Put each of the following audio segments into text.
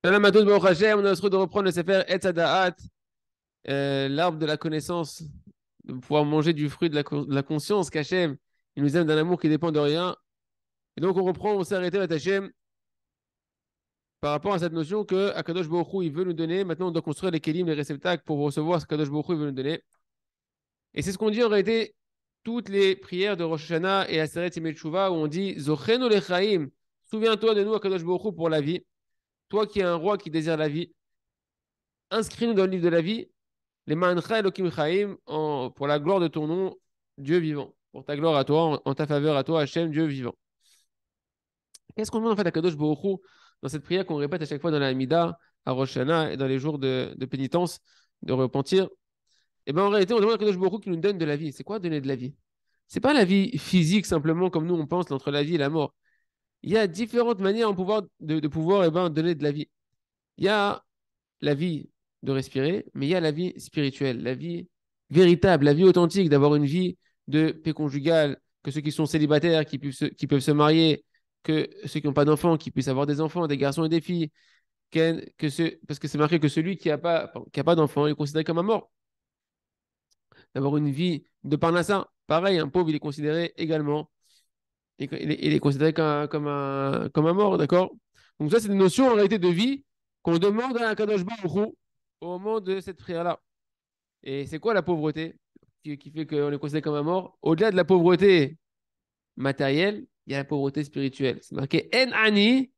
Shalom à tous, Baruch Hashem. On a le de reprendre le Sefer Etz Hadaat, l'arbre de la connaissance, de pouvoir manger du fruit de la conscience qu'Hachem, il nous aime d'un amour qui dépend de rien. Et donc on reprend, on s'est arrêté avec Hachem par rapport à cette notion que Akadosh Baruch Hu, il veut nous donner. Maintenant, on doit construire les kelim, les réceptacles pour recevoir ce qu'Akadosh Baruch Hu veut nous donner. Et c'est ce qu'on dit en réalité toutes les prières de Rosh Hashanah et Aseret Yemei Teshuvah où on dit Zochenu lechaim. Souviens-toi de nous, Akadosh Baruch Hu, pour la vie. Toi qui es un roi qui désire la vie, inscris-nous dans le livre de la vie. Les Ma'ancha Elohim Chaim, pour la gloire de ton nom, Dieu vivant. Pour ta gloire à toi, en ta faveur à toi, Hachem, Dieu vivant. Qu'est-ce qu'on demande en fait à Kadosh Baruch Hu dans cette prière qu'on répète à chaque fois dans la Hamida, à Rosh Hashanah et dans les jours de pénitence, de repentir? Et bien en réalité, on demande à Kadosh Baruch Hu qu'il nous donne de la vie. C'est quoi donner de la vie? C'est pas la vie physique simplement comme nous on pense entre la vie et la mort. Il y a différentes manières de pouvoir donner de la vie. Il y a la vie de respirer, mais il y a la vie spirituelle, la vie véritable, la vie authentique, d'avoir une vie de paix conjugale, que ceux qui sont célibataires, qui peuvent se marier, que ceux qui n'ont pas d'enfants, qui puissent avoir des enfants, des garçons et des filles, parce que c'est marqué que celui qui a pas d'enfant est considéré comme un mort. D'avoir une vie de parnassa, pareil, un pauvre, il est considéré également, il est considéré comme un mort, d'accord? Donc ça, c'est des notions en réalité de vie qu'on demande à Kadosh Baruch Hu au moment de cette prière-là. Et c'est quoi la pauvreté qui fait qu'on est considéré comme un mort? Au-delà de la pauvreté matérielle, il y a la pauvreté spirituelle. C'est marqué En ani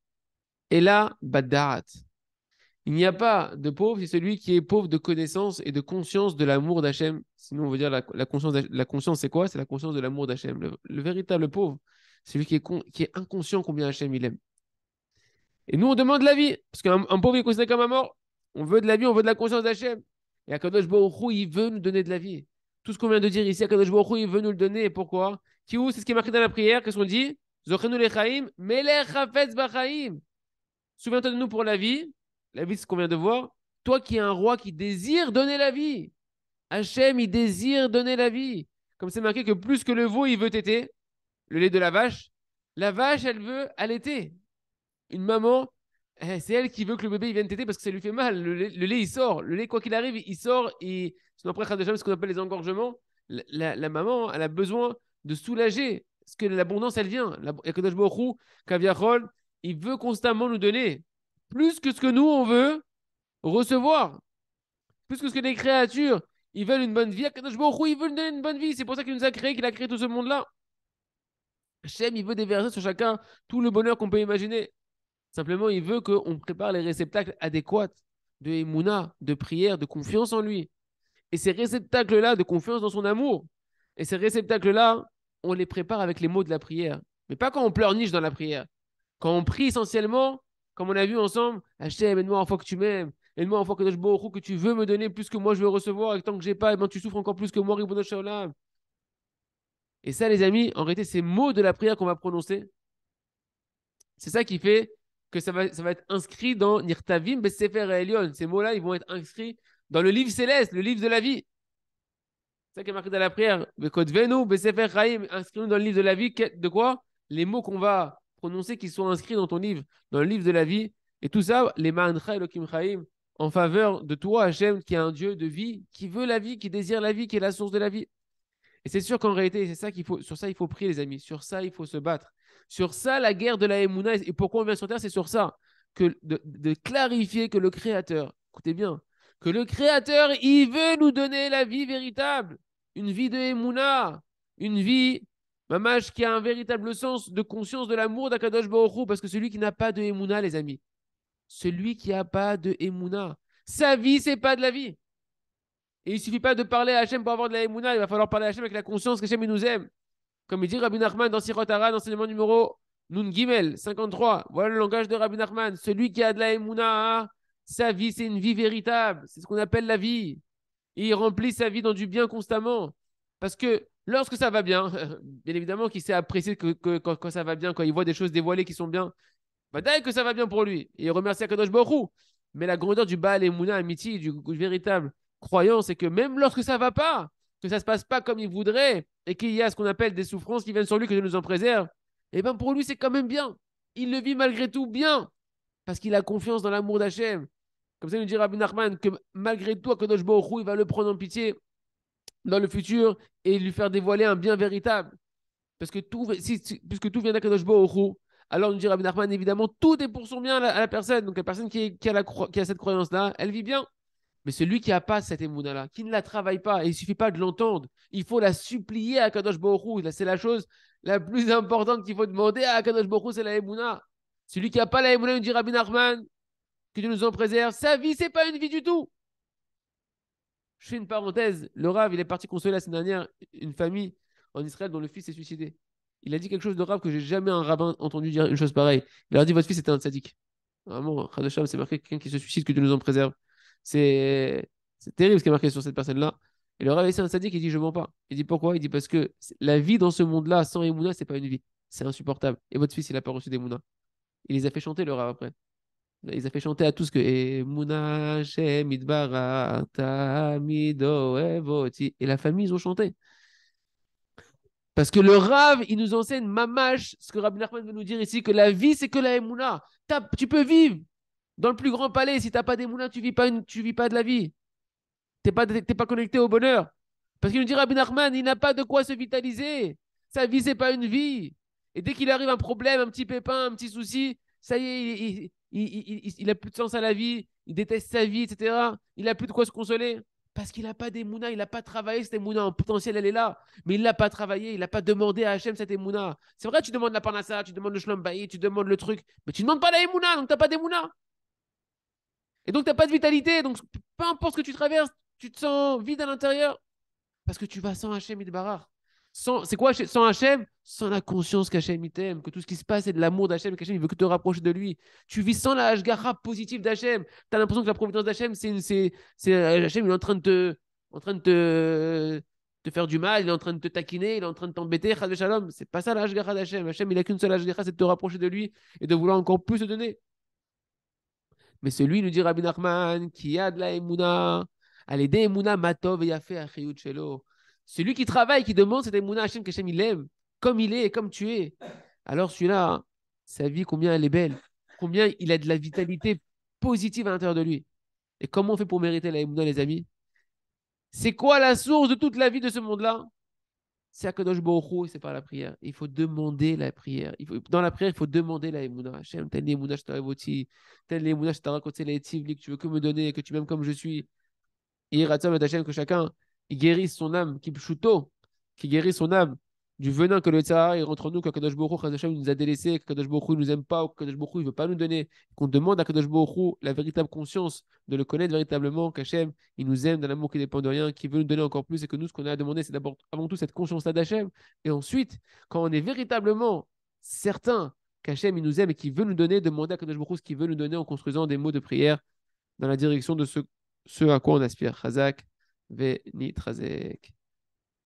et la badarat. Il n'y a pas de pauvre, c'est celui qui est pauvre de connaissance et de conscience de l'amour d'Hachem. Sinon, on veut dire la conscience, la conscience, c'est quoi? C'est la conscience de l'amour d'Hachem. Le véritable pauvre, c'est celui qui est inconscient combien Hachem il aime. Et nous, on demande la vie, parce qu'un pauvre est considéré comme un mort. On veut de la vie, on veut de la conscience d'Hachem. Et Akadosh Baruch Hu, il veut nous donner de la vie. Tout ce qu'on vient de dire ici, Akadosh Baruch Hu, il veut nous le donner. Et pourquoi? Kiou, c'est ce qui est marqué dans la prière. Qu'est-ce qu'on dit? Zochenu lechaim, melech hafetz bachaim. Souviens-toi de nous pour la vie. La vie, c'est ce qu'on vient de voir. Toi qui es un roi qui désire donner la vie. Hachem, il désire donner la vie. Comme c'est marqué que plus que le veau, il veut téter, le lait de la vache, elle veut allaiter. Une maman, c'est elle qui veut que le bébé il vienne téter parce que ça lui fait mal. Le lait, il sort. Le lait, quoi qu'il arrive, il sort. Et sinon, après, ce qu'on appelle les engorgements. La maman, elle a besoin de soulager. Parce que l'abondance, elle vient. Akadosh Baruch Hu, Kaviachol, il veut constamment nous donner plus que ce que nous, on veut recevoir. Plus que ce que les créatures, ils veulent une bonne vie. Akadosh Baruch Hu, il veut nous donner une bonne vie. C'est pour ça qu'il nous a créé, qu'il a créé tout ce monde-là. Hachem, il veut déverser sur chacun tout le bonheur qu'on peut imaginer. Simplement, il veut qu'on prépare les réceptacles adéquats de Emouna, de prière, de confiance en lui. Et ces réceptacles-là, de confiance dans son amour, et ces réceptacles-là, on les prépare avec les mots de la prière. Mais pas quand on pleurniche dans la prière. Quand on prie essentiellement, comme on a vu ensemble, Hachem, aide-moi en fois que tu m'aimes, aide-moi en fois que tu veux me donner plus que moi je veux recevoir, et tant que j'ai pas, eh ben, tu souffres encore plus que moi, Ribono Shalom. Et ça, les amis, en réalité, ces mots de la prière qu'on va prononcer, c'est ça qui fait que ça va être inscrit dans Nirtavim Besefer Elion. Ces mots-là, ils vont être inscrits dans le livre céleste, le livre de la vie. C'est ça qui est marqué dans la prière. Bekotvenu Besefer Chaim, inscris-nous dans le livre de la vie. De quoi? Les mots qu'on va prononcer qui sont inscrits dans ton livre, dans le livre de la vie. Et tout ça, les Ma'ancha Elohim Chaim, en faveur de toi, Hachem, qui est un Dieu de vie, qui veut la vie, qui désire la vie, qui est la source de la vie. Et c'est sûr qu'en réalité, c'est ça qu'il faut, sur ça, il faut prier, les amis. Sur ça, il faut se battre. Sur ça, la guerre de la Emouna, et pourquoi on vient sur Terre, c'est sur ça. De clarifier que le Créateur, écoutez bien, que le Créateur, il veut nous donner la vie véritable. Une vie de Emouna. Une vie, mamash, qui a un véritable sens de conscience de l'amour d'Akadosh Baruch Hu, parce que celui qui n'a pas de Emouna, les amis, celui qui n'a pas de Emouna, sa vie, c'est pas de la vie. Et il ne suffit pas de parler à Hachem pour avoir de la Emouna, il va falloir parler à Hachem avec la conscience qu'Hachem il nous aime. Comme il dit Rabbi Nachman dans Sirot Hara, enseignement numéro Nun Gimel 53. Voilà le langage de Rabbi Nachman. Celui qui a de la Emouna, sa vie c'est une vie véritable. C'est ce qu'on appelle la vie. Et il remplit sa vie dans du bien constamment. Parce que lorsque ça va bien, bien évidemment qu'il sait apprécier quand ça va bien, quand il voit des choses dévoilées qui sont bien, bah dès que ça va bien pour lui. Et il remercie Akadosh Baruch Hu. Mais la grandeur du Baal Emouna, Amiti, du véritable croyant, c'est que même lorsque ça va pas, que ça se passe pas comme il voudrait, et qu'il y a ce qu'on appelle des souffrances qui viennent sur lui, que Dieu nous en préserve, et bien pour lui, c'est quand même bien. Il le vit malgré tout bien. Parce qu'il a confiance dans l'amour d'Hachem. Comme ça, il nous dit Rabbi Nachman que malgré tout, Akadosh Baruch Hu, il va le prendre en pitié dans le futur et lui faire dévoiler un bien véritable. Parce que puisque tout vient d'Akadosh Baruch Hu, alors nous dit Rabbi Nachman, évidemment, tout est pour son bien à la personne. Donc la personne qui a cette croyance-là, elle vit bien. Mais celui qui n'a pas cette émouna-là, qui ne la travaille pas, et il ne suffit pas de l'entendre, il faut la supplier à Kadosh Baruch Hu. C'est la chose la plus importante qu'il faut demander à Kadosh Baruch Hu, c'est la émouna. Celui qui n'a pas la émouna, nous dit Rabbi Nachman, que Dieu nous en préserve, sa vie, c'est pas une vie du tout. Je fais une parenthèse. Le Rav, il est parti consoler la semaine dernière une famille en Israël dont le fils s'est suicidé. Il a dit quelque chose de Rav que j'ai jamais un rabbin entendu dire une chose pareille. Il a dit votre fils était un tzaddik. Vraiment, Khadasham, c'est marqué quelqu'un qui se suicide, que Dieu nous en préserve. C'est c'est terrible ce qui est marqué sur cette personne-là. Et le Rav, c'est un sadique, il dit je mens pas. Il dit pourquoi? Il dit parce que la vie dans ce monde-là sans Emouna, c'est pas une vie. C'est insupportable. Et votre fils, il a pas reçu d'Emouna. Il les a fait chanter, le Rav, après. Il les a fait chanter à tous que Emouna, Shem, Idbara, Tamido, Evoti. Et la famille, ils ont chanté. Parce que le Rav, il nous enseigne mamash, ce que Rabbi Nachman veut nous dire ici, que la vie, c'est que la Emouna. Tu peux vivre dans le plus grand palais. Si tu n'as pas d'Emouna, tu vis pas de la vie. T'es pas connecté au bonheur. Parce qu'il nous dit Rabbi Nachman, il n'a pas de quoi se vitaliser. Sa vie, c'est pas une vie. Et dès qu'il arrive un problème, un petit pépin, un petit souci, ça y est, il a plus de sens à la vie, il déteste sa vie, etc. Il a plus de quoi se consoler. Parce qu'il n'a pas d'émouna, il n'a pas travaillé cette émouna. En potentiel, elle est là. Mais il ne l'a pas travaillé, il n'a pas demandé à Hachem cette émouna. C'est vrai, tu demandes la parnassa, tu demandes le shlom baï, tu demandes le truc, mais tu ne demandes pas la émouna, donc tu n'as pas d'émouna. Et donc, tu n'as pas de vitalité. Donc, peu importe ce que tu traverses, tu te sens vide à l'intérieur. Parce que tu vas sans Hachem Idbarach. C'est quoi sans Hachem? Sans la conscience qu'Hachem il t'aime, que tout ce qui se passe est de l'amour d'Hachem, qu'Hachem il veut que te rapprocher de lui. Tu vis sans la Hashgacha positive d'Hachem. Tu as l'impression que la providence d'Hachem, Hachem, il est en train de te faire du mal, il est en train de te taquiner, il est en train de t'embêter. Chas Shalom. C'est pas ça la Hashgacha d'Hachem. Hachem, il a qu'une seule Hashgacha, c'est de te rapprocher de lui et de vouloir encore plus te donner. Mais celui, nous dit Rabbi Nachman, qui a de la Emouna, allez, Emouna matov et yafé achiyut shelo. Celui qui travaille, qui demande cette Emouna à Hachem, qu'Hachem il aime, comme il est et comme tu es. Alors celui-là, sa vie, combien elle est belle, combien il a de la vitalité positive à l'intérieur de lui. Et comment on fait pour mériter la Emouna, les amis? C'est quoi la source de toute la vie de ce monde-là? C'est Akadosh Baruch Hu, c'est par la prière. Il faut demander la prière. Dans la prière, il faut demander la Emouna. Hachem, telle Emouna, je t'arrive telle Emouna, je t'ai raconté les tivli que tu veux que me donner, que tu m'aimes comme je suis. Et Ratzon et Hachem, que chacun il guérisse son âme, qui guérisse son âme du venin que le Tzahar il rentre en nous, qu'Akadosh Baruch Hu, Hachem, il nous a délaissés, qu'Akadosh Baruch Hu, il nous aime pas, ou qu'Akadosh Baruch Hu, il veut pas nous donner, qu'on demande à Kadosh Baruch Hu la véritable conscience de le connaître véritablement, qu'Hachem, il nous aime d'un amour qui dépend de rien, qui veut nous donner encore plus, et que nous, ce qu'on a à demander, c'est d'abord, avant tout, cette conscience-là d'Hachem. Et ensuite, quand on est véritablement certain qu'Hachem, il nous aime et qu'il veut nous donner, demander à Kadosh Baruch Hu ce qu'il veut nous donner en construisant des mots de prière dans la direction de ce à quoi on aspire. Chazak, ve nitrazek.